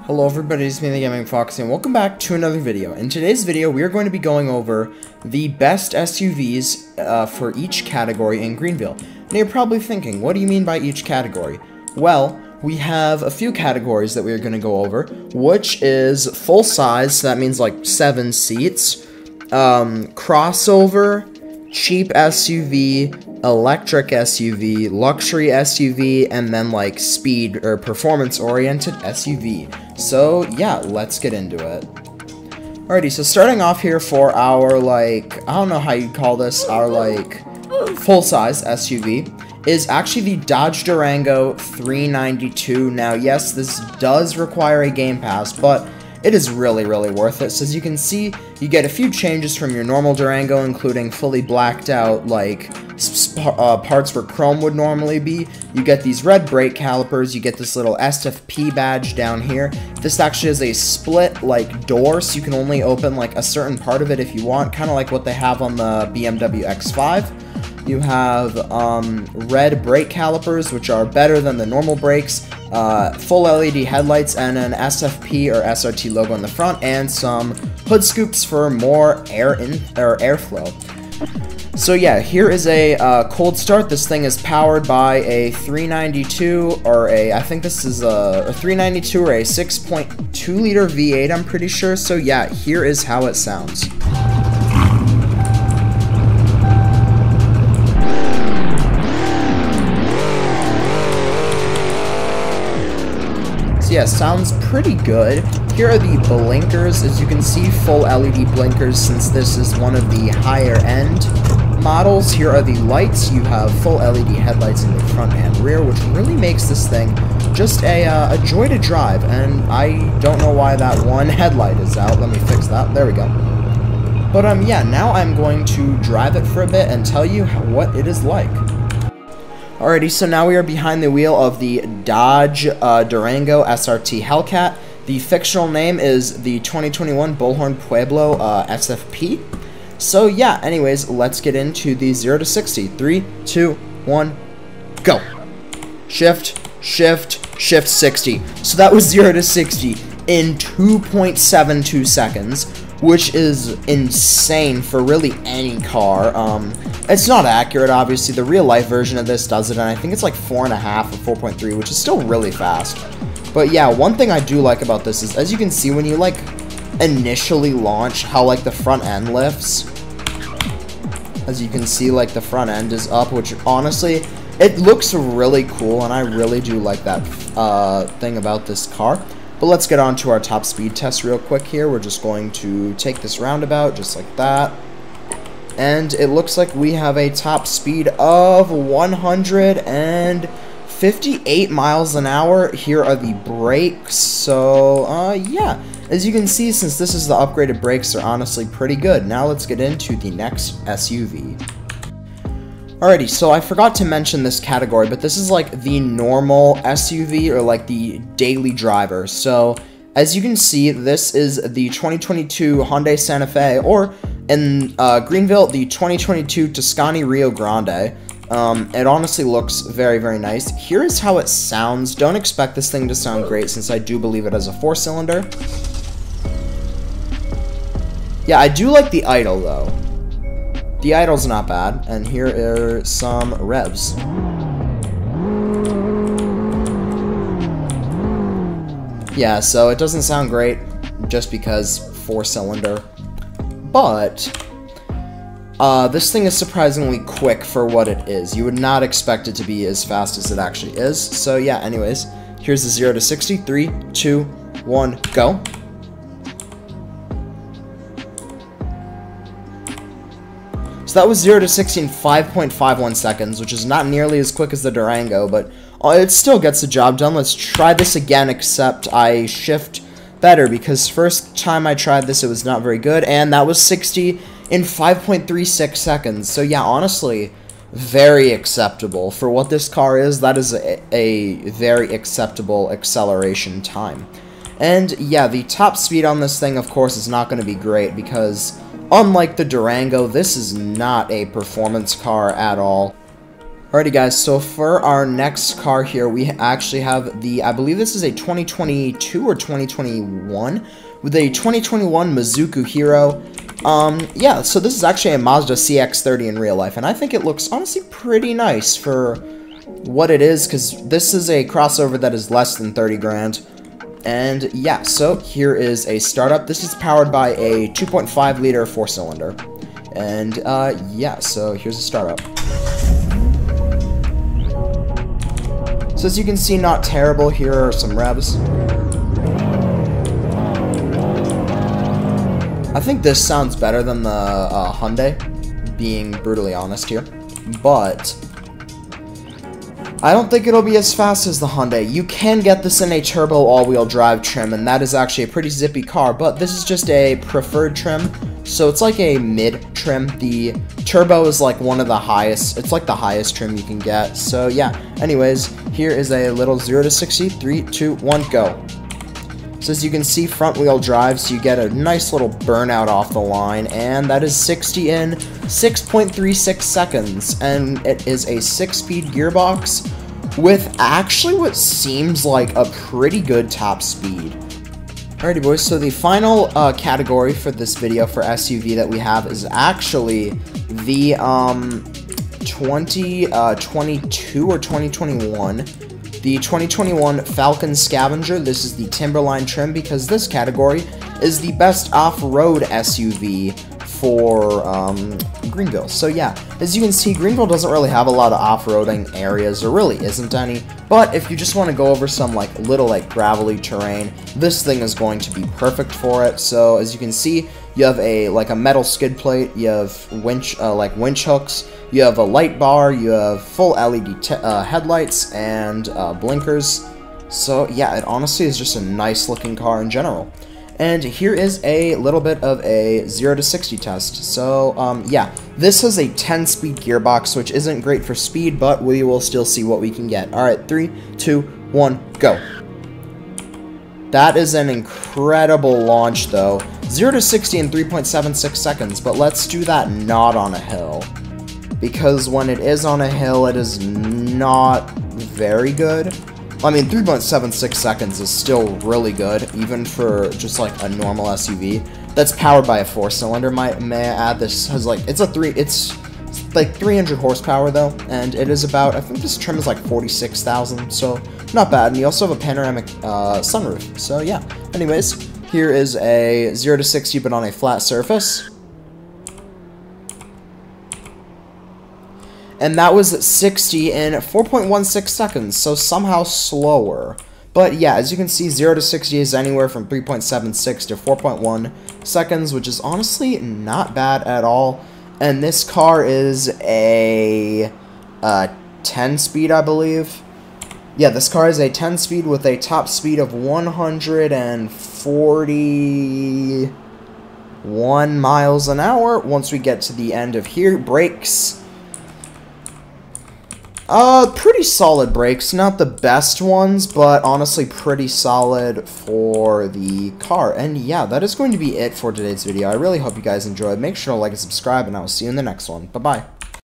Hello everybody, it's me, the Gaming Fox, and welcome back to another video. In today's video, we are going to be going over the best SUVs for each category in Greenville. Now you're probably thinking, what do you mean by each category? Well, we have a few categories that we are going to go over, which is full size, so that means like 7 seats, crossover, cheap SUV, electric SUV, luxury SUV, and then like speed or performance-oriented SUV. So yeah, let's get into it. Alrighty, so starting off here for our like, I don't know how you'd call this, our like full-size SUV is actually the Dodge Durango 392. Now yes, this does require a Game Pass, but it is really worth it. So as you can see, you get a few changes from your normal Durango, including fully blacked out, like, parts where chrome would normally be. You get these red brake calipers, you get this little SFP badge down here. This actually is a split, like, door, so you can only open, like, a certain part of it if you want, kind of like what they have on the BMW X5. You have red brake calipers, which are better than the normal brakes, full LED headlights, and an SFP or SRT logo in the front, and some hood scoops for more airflow. So yeah, here is a cold start. This thing is powered by a 392 or I think this is a 392 or a 6.2 liter V8, I'm pretty sure. So yeah, here is how it sounds. Yeah, sounds pretty good. Here are the blinkers. As you can see, full LED blinkers since this is one of the higher end models. Here are the lights. You have full LED headlights in the front and rear, which really makes this thing just a joy to drive. And I don't know why that one headlight is out. Let me fix that. There we go. But yeah, now I'm going to drive it for a bit and tell you what it is like. Alrighty, so now we are behind the wheel of the Dodge Durango SRT Hellcat. The fictional name is the 2021 Bullhorn Pueblo SFP. So yeah, anyways, let's get into the 0 to 60. 3, 2, 1, go. Shift, shift, shift 60. So that was 0 to 60 in 2.72 seconds, which is insane for really any car. It's not accurate, obviously. The real-life version of this does it, and I think it's like 4.5 or 4.3, which is still really fast. But yeah, one thing I do like about this is, as you can see, when you like initially launch, how like the front end lifts. As you can see, like the front end is up, which honestly, it looks really cool, and I really do like that thing about this car. But let's get on to our top speed test real quick here. We're just going to take this roundabout just like that. And it looks like we have a top speed of 158 miles an hour. Here are the brakes. So, yeah. As you can see, since this is the upgraded brakes, they're honestly pretty good. Now let's get into the next SUV. Alrighty, so I forgot to mention this category, but this is like the normal SUV or like the daily driver. So, as you can see, this is the 2022 Hyundai Santa Fe, or in Greenville, the 2022 Tuscany Rio Grande. It honestly looks very nice. Here is how it sounds. Don't expect this thing to sound great since I do believe it has a 4-cylinder. Yeah, I do like the idle though. The idle's not bad, and here are some revs. Yeah, so it doesn't sound great just because 4-cylinder, but this thing is surprisingly quick for what it is. You would not expect it to be as fast as it actually is. So yeah, anyways, here's the 0 to 60. 3, 2, 1, go. So that was 0 to 60 in 5.51 seconds, which is not nearly as quick as the Durango, but it still gets the job done. Let's try this again, except I shift better, because first time I tried this, it was not very good, and that was 60 in 5.36 seconds. So yeah, honestly, very acceptable. For what this car is, that is a very acceptable acceleration time. And yeah, the top speed on this thing, of course, is not going to be great, because unlike the Durango, this is not a performance car at all. Alrighty guys, so for our next car here, we actually have the, I believe this is a 2022 or 2021, with a 2021 Mizuku Hero. Yeah, so this is actually a Mazda Cx-30 in real life, and I think it looks honestly pretty nice for what it is, because this is a crossover that is less than 30 grand. And yeah, so here is a startup. This is powered by a 2.5 liter 4-cylinder. And yeah, so here's a startup. So as you can see, not terrible. Here are some revs. I think this sounds better than the Hyundai, being brutally honest here. But I don't think it'll be as fast as the Hyundai. You can get this in a turbo all-wheel drive trim, and that is actually a pretty zippy car, but this is just a preferred trim, so it's like a mid-trim. The turbo is like one of the highest, it's like the highest trim you can get, so yeah. Anyways, here is a little 0 to 60, 3, 2, 1, go. So as you can see, front-wheel drive, so you get a nice little burnout off the line, and that is 60 in 6.36 seconds, and it is a 6-speed gearbox with actually what seems like a pretty good top speed. Alrighty boys, so the final category for this video for SUV that we have is actually the 2022 or 2021. The 2021 Falcon Scavenger. This is the Timberline trim because this category is the best off-road SUV for Greenville. So yeah, as you can see, Greenville doesn't really have a lot of off-roading areas. There really isn't any. But if you just want to go over some little gravelly terrain, this thing is going to be perfect for it. So as you can see, you have a metal skid plate, you have winch hooks, you have a light bar, you have full LED headlights and blinkers. So yeah, it honestly is just a nice looking car in general. And here is a little bit of a 0 to 60 test. So yeah, this has a 10-speed gearbox, which isn't great for speed, but we will still see what we can get. Alright, 3, 2, 1, go. That is an incredible launch though. 0 to 60 in 3.76 seconds, but let's do that not on a hill. Because when it is on a hill, it is not very good. I mean, 3.76 seconds is still really good, even for just a normal SUV. That's powered by a 4-cylinder, may I add. This has it's 300 horsepower though, and it is about, I think this trim is 46,000, so not bad. And you also have a panoramic sunroof, so yeah. Anyways, here is a 0 to 60 but on a flat surface. And that was 60 in 4.16 seconds, so somehow slower. But yeah, as you can see, 0 to 60 is anywhere from 3.76 to 4.1 seconds, which is honestly not bad at all. And this car is a 10-speed, I believe. Yeah, this car is a 10-speed with a top speed of 141 miles an hour. Once we get to the end of here, brakes. Pretty solid brakes. Not the best ones, but honestly pretty solid for the car. And yeah, that is going to be it for today's video. I really hope you guys enjoyed. Make sure to like and subscribe, and I will see you in the next one. Bye-bye.